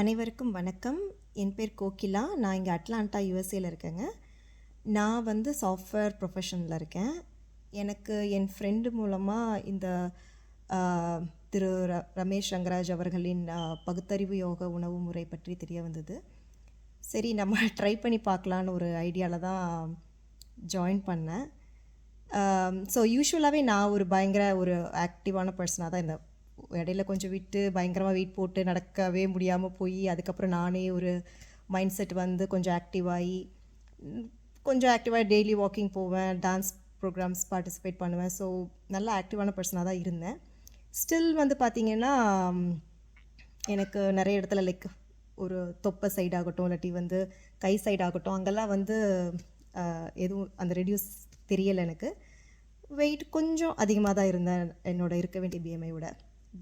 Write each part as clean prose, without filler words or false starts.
அனைவருக்கும் வணக்கம். என் பேர் கோகிலா. நான் இங்கே அட்லாண்டா யுஎஸ்ஏல இருக்கேங்க. நான் வந்து சாஃப்ட்வேர் ப்ரொஃபஷனில் இருக்கேன். எனக்கு என் ஃப்ரெண்டு மூலமாக இந்த திரு ரமேஷ் ரங்கராஜ் அவர்களின் பகுத்தறிவு யோக உணவு முறை பற்றி தெரிய வந்தது. சரி, நம்ம ட்ரை பண்ணி பார்க்கலான்னு ஒரு ஐடியாவில் தான் ஜாயின் பண்ணேன். ஸோ யூஸ்வலாகவே நான் பயங்கர ஒரு ஆக்டிவான பர்சனாக தான் இருந்தேன். இடையில கொஞ்சம் விட்டு பயங்கரமாக வெயிட் போட்டு நடக்கவே முடியாமல் போய் அதுக்கப்புறம் நானே ஒரு மைண்ட் செட் வந்து கொஞ்சம் ஆக்டிவாகி டெய்லி வாக்கிங் போவேன், டான்ஸ் ப்ரோக்ராம்ஸ் பார்ட்டிசிபேட் பண்ணுவேன். ஸோ நல்லா ஆக்டிவான பர்சனாக தான் இருந்தேன். ஸ்டில் வந்து பார்த்திங்கன்னா எனக்கு நிறைய இடத்துல லைக் ஒரு தொப்பை சைடாகட்டும் இல்லாட்டி வந்து கை சைடாகட்டும் அங்கெல்லாம் வந்து எதுவும் அந்த ரெடியூஸ் தெரியலை. எனக்கு வெயிட் கொஞ்சம் அதிகமாக தான் இருந்தேன் இருக்க வேண்டிய பிஎம்ஐயோட.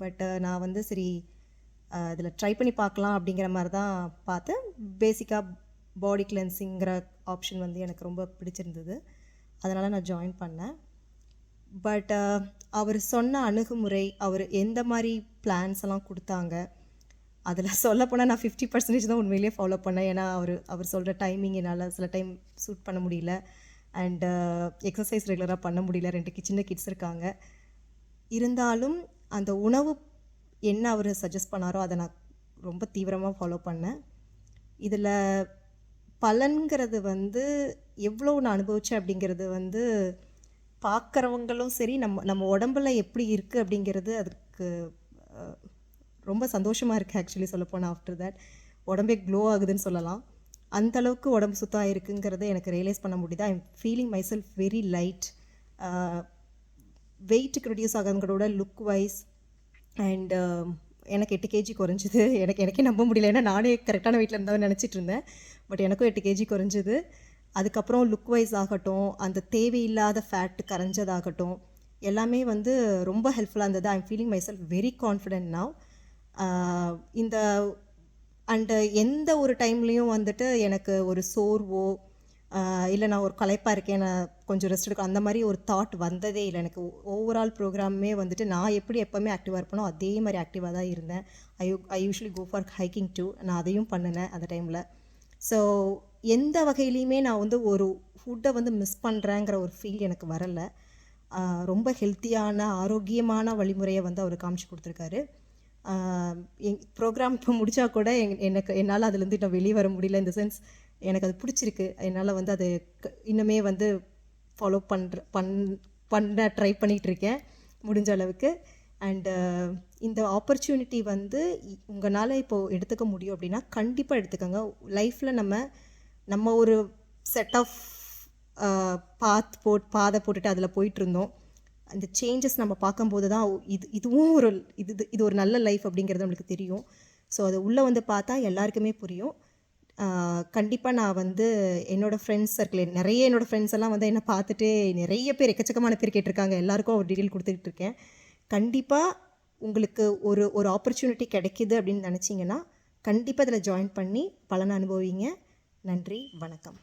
பட் நான் வந்து சரி இதில் ட்ரை பண்ணி பார்க்கலாம் அப்படிங்கிற மாதிரி தான் பார்த்தேன். பேசிக்காக பாடி கிளென்சிங்கிற ஆப்ஷன் வந்து எனக்கு ரொம்ப பிடிச்சிருந்தது. அதனால் நான் ஜாயின் பண்ணேன். பட் அவர் சொன்ன அணுகுமுறை, அவர் எந்த மாதிரி பிளான்ஸ் எல்லாம் கொடுத்தாங்க, அதில் சொல்லப்போனால் நான் 50% தான் உண்மையிலேயே ஃபாலோ பண்ணேன். ஏன்னா அவர் சொல்கிற டைமிங் என்னால் சில டைம் சூட் பண்ண முடியல. அண்ட் எக்ஸசைஸ் ரெகுலராக பண்ண முடியல. 2 சின்ன கிட்ஸ் இருக்காங்க. இருந்தாலும் அந்த உணவு என்ன அவர் சஜஸ்ட் பண்ணாரோ அதை நான் ரொம்ப தீவிரமாக ஃபாலோ பண்ணேன். இதில் பலன்கிறது வந்து எவ்வளோ நான் அனுபவித்தேன் அப்படிங்கிறது வந்து பார்க்குறவங்களும் சரி, நம்ம உடம்புல எப்படி இருக்குது அப்படிங்கிறது அதுக்கு ரொம்ப சந்தோஷமாக இருக்குது. ஆக்சுவலி சொல்லப்போனால் ஆஃப்டர் தட் உடம்பே க்ளோ ஆகுதுன்னு சொல்லலாம். அந்தளவுக்கு உடம்பு சுத்தம் இருக்குங்கிறத எனக்கு ரியலைஸ் பண்ண முடியுது. I am feeling my self very light. வெயிட்டுக்கு ரெடியூஸ் ஆகாதவங்களோட லுக் வைஸ் அண்ட் எனக்கு 8 kg குறைஞ்சிது. எனக்கே நம்ப முடியல. ஏன்னா நானே கரெக்டான வெயிட்டில் இருந்தாலும் நினச்சிட்டு இருந்தேன். பட் எனக்கும் 8 kg குறைஞ்சிது. அதுக்கப்புறம் லுக் வைஸ் ஆகட்டும், அந்த தேவையில்லாத ஃபேட் கரைஞ்சதாகட்டும், எல்லாமே வந்து ரொம்ப ஹெல்ப்ஃபுல்லாக இருந்தது. ஐ am feeling my self very confident now. இந்த அண்டு எந்த ஒரு டைம்லேயும் வந்துட்டு எனக்கு ஒரு சோர்வோ இல்லை நான் ஒரு களைப்பாக இருக்கேன், நான் கொஞ்சம் ரெஸ்ட் எடுக்கும், அந்த மாதிரி ஒரு தாட் வந்ததே இல்லை எனக்கு. ஓவரால் ப்ரோக்ராமே வந்துட்டு நான் எப்படி எப்போவுமே ஆக்டிவாக இருப்பேனோ அதே மாதிரி ஆக்டிவாக தான் இருந்தேன். I usually go for hiking too. நான் அதையும் பண்ணினேன் அந்த டைமில். ஸோ எந்த வகையிலையுமே நான் வந்து ஒரு ஃபுட்டை வந்து மிஸ் பண்ணுறேங்கிற ஒரு ஃபீல் எனக்கு வரலை. ரொம்ப ஹெல்த்தியான ஆரோக்கியமான வழிமுறையை வந்து அவர் காமிச்சு கொடுத்துருக்காரு. ப்ரோக்ராம் இப்போ முடித்தா கூட என்னால் அதுலேருந்து நான் வெளியே வர முடியல. இந்த சென்ஸ் எனக்கு அது பிடிச்சிருக்கு. என்னால் வந்து அது இன்னுமே வந்து ஃபாலோ பண்ண ட்ரை பண்ணிகிட்ருக்கேன் முடிஞ்ச அளவுக்கு. அண்டு இந்த ஆப்பர்ச்சுனிட்டி வந்து உங்களால் இப்போது எடுத்துக்க முடியும் அப்படின்னா கண்டிப்பாக எடுத்துக்கோங்க. லைஃப்பில் நம்ம ஒரு செட் ஆஃப் பாதை போட்டுட்டு அதில் போயிட்டுருந்தோம். அந்த சேஞ்சஸ் நம்ம பார்க்கும்போது தான் இதுவும் இது ஒரு நல்ல லைஃப் அப்படிங்கிறது நம்மளுக்கு தெரியும். ஸோ அது உள்ளே வந்து பார்த்தா எல்லாருக்குமே புரியும். கண்டிப்பாக நான் வந்து என்னோடய ஃப்ரெண்ட்ஸ் சர்க்கிள் என்னோடய ஃப்ரெண்ட்ஸ் எல்லாம் வந்து என்னை பார்த்துட்டு நிறைய பேர் எக்கச்சக்கமான பேர் கேட்டிருக்காங்க. எல்லாேருக்கும் ஒரு டீட்டெயில் கொடுத்துக்கிட்டு இருக்கேன். கண்டிப்பாக உங்களுக்கு ஒரு ஆப்பர்ச்சுனிட்டி கிடைக்கிது அப்படின்னு நினச்சிங்கன்னா கண்டிப்பாக இதில் ஜாயின் பண்ணி பலனை அனுபவிங்க. நன்றி, வணக்கம்.